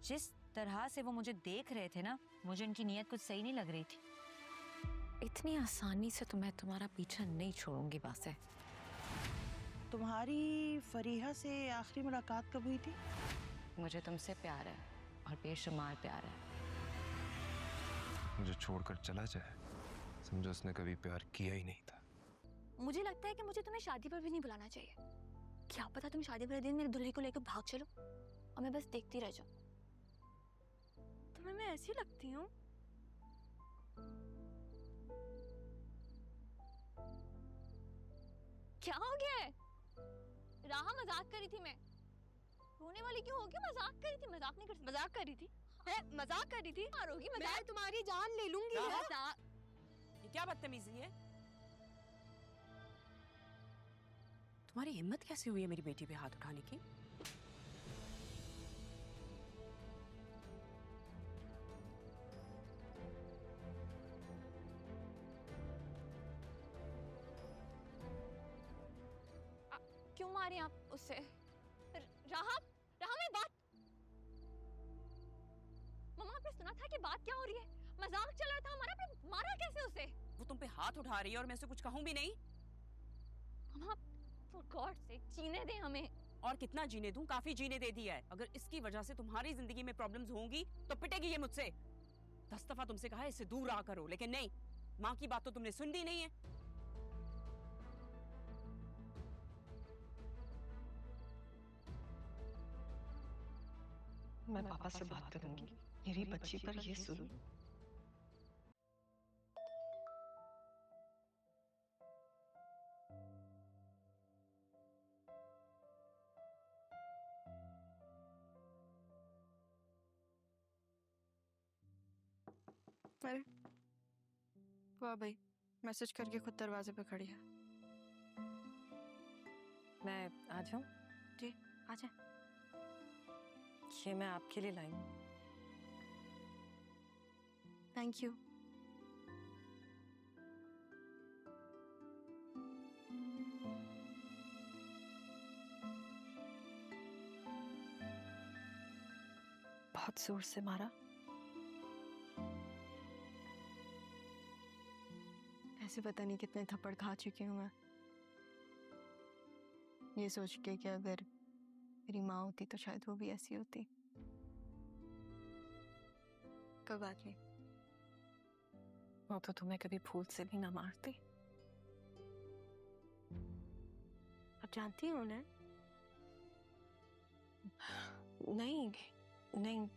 जिस तरह से वो मुझे देख रहे थे ना, मुझे उनकी नीयत कुछ सही नहीं लग रही थी। इतनी आसानी से तो मैं तुम्हारा पीछा नहीं छोड़ूंगी बासे। तुम्हारी फरीहा से आखिरी मुलाकात कब हुई थी? मुझे तुमसे प्यार है और बेशुमार प्यार है। मुझे छोड़कर चला जाए, समझो उसने कभी प्यार किया ही नहीं था। मुझे लगता है कि मुझे तुम्हें शादी पर भी नहीं बुलाना चाहिए। क्या पता तुम शादी वाले दिन मेरे दूल्हे को लेकर भाग चलो और मैं बस देखती रह जाऊं। तुम्हें मैं ऐसी लगती हूँ? क्या हो गया है? राहा मजाक कर रही थी, मैं रोने वाली क्यों होगी? मजाक कर रही थी, मजाक नहीं कर, मजाक कर रही थी, मजाक कर रही थी। मारोगी मजाक? मैं तुम्हारी जान ले लूंगी। ये क्या बदतमीजी है? तुम्हारी हिम्मत कैसे हुई है मेरी बेटी पे हाथ उठाने की? क्यों मारे आप उससे? राहा मेरी बात। मम्मा आपने सुना था कि बात क्या हो रही है? मजाक चल रहा था हमारा, आपने मारा कैसे उसे? वो तुम पे हाथ उठा रही है और मैं उसे कुछ कहूं भी नहीं। मम्मा फॉर गॉड सेक जीने दें हमें। और कितना जीने दूं? काफी जीने दे दिया है। अगर इसकी वजह से तुम्हारी जिंदगी में प्रॉब्लम्स होंगी तो पिटेगी ये मुझसे। 10 दफा तुमसे कहा है इससे दूर रहा करो, लेकिन नहीं, माँ की बात तो तुमने सुन ली नहीं है। मैं पापा से बात करूंगी, मेरी बच्ची पर ये सुन। अरे वाह भाई, मैसेज करके खुद दरवाजे पे खड़ी है। मैं आ जाऊं? जी आ जाए। ये मैं आपके लिए लाई हूं। Thank you. बहुत जोर से मारा? ऐसे पता नहीं कितने थप्पड़ खा चुकी हूँ मैं, ये सोच के कि अगर मेरी माँ होती तो शायद वो भी ऐसी होती। कोई बात नहीं, वो तो तुम्हें कभी भूल से भी ना मारती। आप जानती हो उन्हें? नहीं नहीं,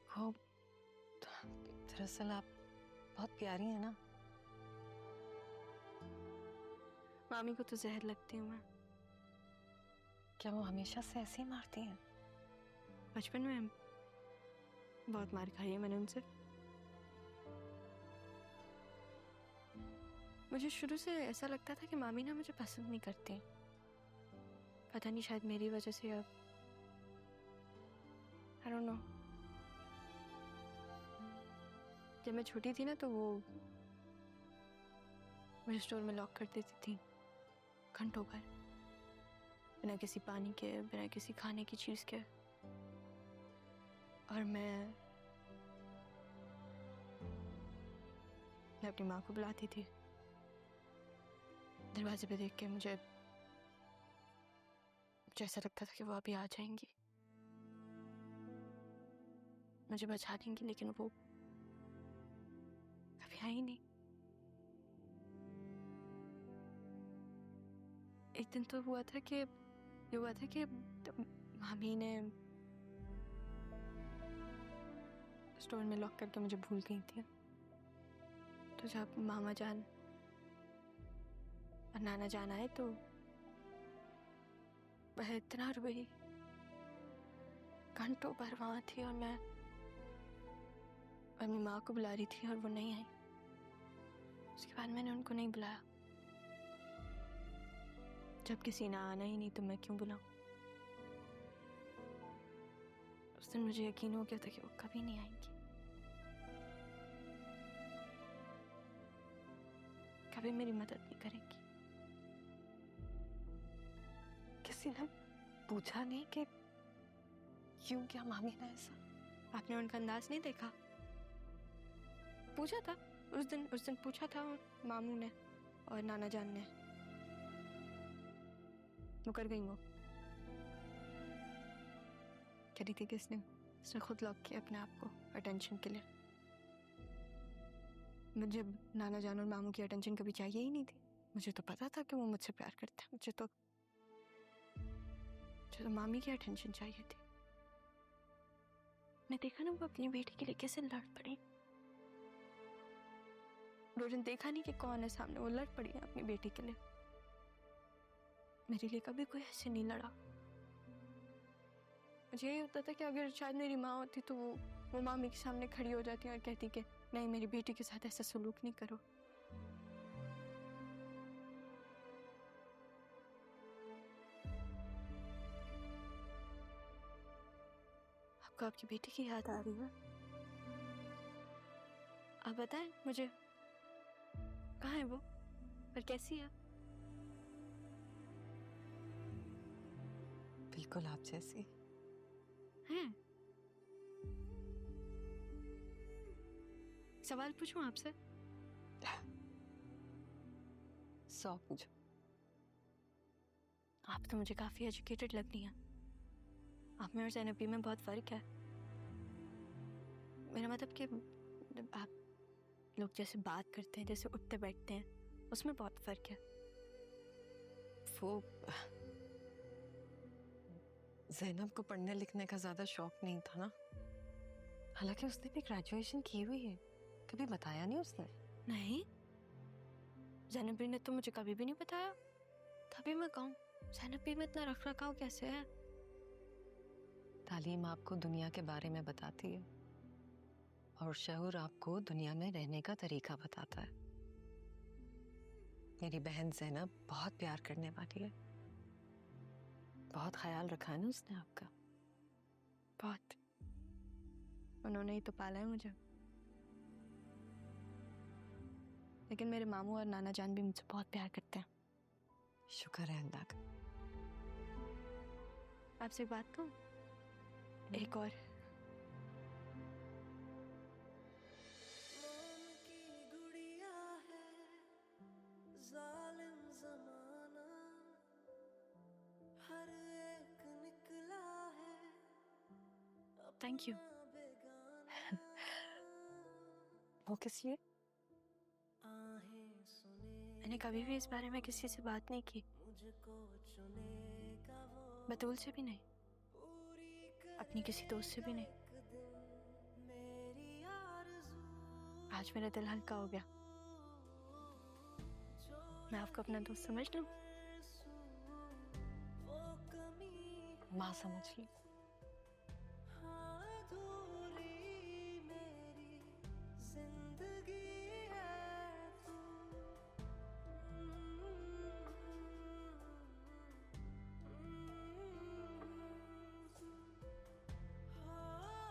वो दरअसल आप बहुत प्यारी है ना। मामी को तो जहर लगती हूँ मैं। क्या वो हमेशा से ऐसे ही मारती हैं? बचपन में बहुत मार खाई है मैंने उनसे। मुझे शुरू से ऐसा लगता था कि मामी ना मुझे पसंद नहीं करती। पता नहीं, शायद मेरी वजह से, अब आई डोंट नो। जब मैं छोटी थी ना तो वो मुझे स्टोर में लॉक कर देती थी घंटों भर, बिना किसी पानी के, बिना किसी खाने की चीज के। और मैं अपनी माँ को बुलाती थी। दरवाजे पे देख के मुझे ऐसा लगता था कि वो अभी आ जाएंगी, मुझे बचा देंगी, लेकिन वो कभी आई नहीं। एक दिन तो हुआ था कि मामी ने स्टोर में लॉक करके मुझे भूल गई थी। तो जब मामा जान और नाना जान आए तो वह इतना रोई, घंटों भर वहां थी, और मैं अपनी माँ को बुला रही थी और वो नहीं आई। उसके बाद मैंने उनको नहीं बुलाया। जब किसी ने आना ही नहीं तो मैं क्यों बुलाऊं? उस दिन मुझे यकीन हो गया था कि वो कभी नहीं आएंगी, कभी मेरी मदद नहीं करेंगी। किसी ने पूछा नहीं कि क्यों क्या मामी ने ऐसा? आपने उनका अंदाज नहीं देखा? पूछा था उस दिन पूछा था मामू ने और नाना जान ने। मुकर गई वो। कह रही थी कि इसने खुद लॉक किया अपने आप को अटेंशन के लिए। मुझे नाना जान और मामू की अटेंशन कभी चाहिए ही नहीं थी। मुझे तो पता था कि वो मुझसे प्यार करते हैं। मुझे तो मामी की अटेंशन चाहिए थी। मैं देखा ना वो अपनी बेटी के लिए कैसे लड़ पड़ी। रोजन देखा नहीं कि कौन है सामने, वो लड़ पड़ी है अपनी बेटी के लिए। मेरे लिए कभी कोई ऐसे नहीं लड़ा। मुझे यही होता था कि अगर शायद मेरी माँ होती तो वो मामी के सामने खड़ी हो जाती और कहती कि नहीं, मेरी बेटी के साथ ऐसा सलूक नहीं करो। आपको आपकी बेटी की याद आ रही है? आप बताएं मुझे, कहाँ है वो और कैसी है? बिल्कुल आप जैसी हैं? सवाल पूछूं आपसे? 100 पूछो। आप तो मुझे काफी एजुकेटेड लग रही हैं। आप में और ज़ैनबी में बहुत फर्क है। मेरा मतलब कि आप लोग जैसे बात करते हैं, जैसे उठते बैठते हैं, उसमें बहुत फर्क है। वो ज़ैनब को पढ़ने लिखने का ज्यादा शौक नहीं था ना। हालांकि उसने भी ग्रेजुएशन की हुई है, कभी बताया नहीं उसने। नहीं, ज़ैनबी ने तो मुझे कभी भी नहीं बताया। तभी मैं कहूँ ज़ैनबी में इतना रख रखाव कैसे है? तालीम आपको दुनिया के बारे में बताती है और शऊर आपको दुनिया में रहने का तरीका बताता है। मेरी बहन ज़ैनब बहुत प्यार करने वाली है। बहुत ख्याल रखा है ना उसने आपका। बहुत। उन्होंने ही तो पाला है मुझे। लेकिन मेरे मामू और नाना जान भी मुझसे बहुत प्यार करते हैं। शुक्र है अल्लाह का। आपसे एक बात कहूं? एक और। Thank you. वो किस लिए? मैंने कभी भी इस बारे में किसी से बात नहीं की। बतूल से भी नहीं, अपनी किसी दोस्त से भी नहीं। आज मेरा दिल हल्का हो गया। मैं आपको अपना दोस्त समझ लूं? माँ समझ ली।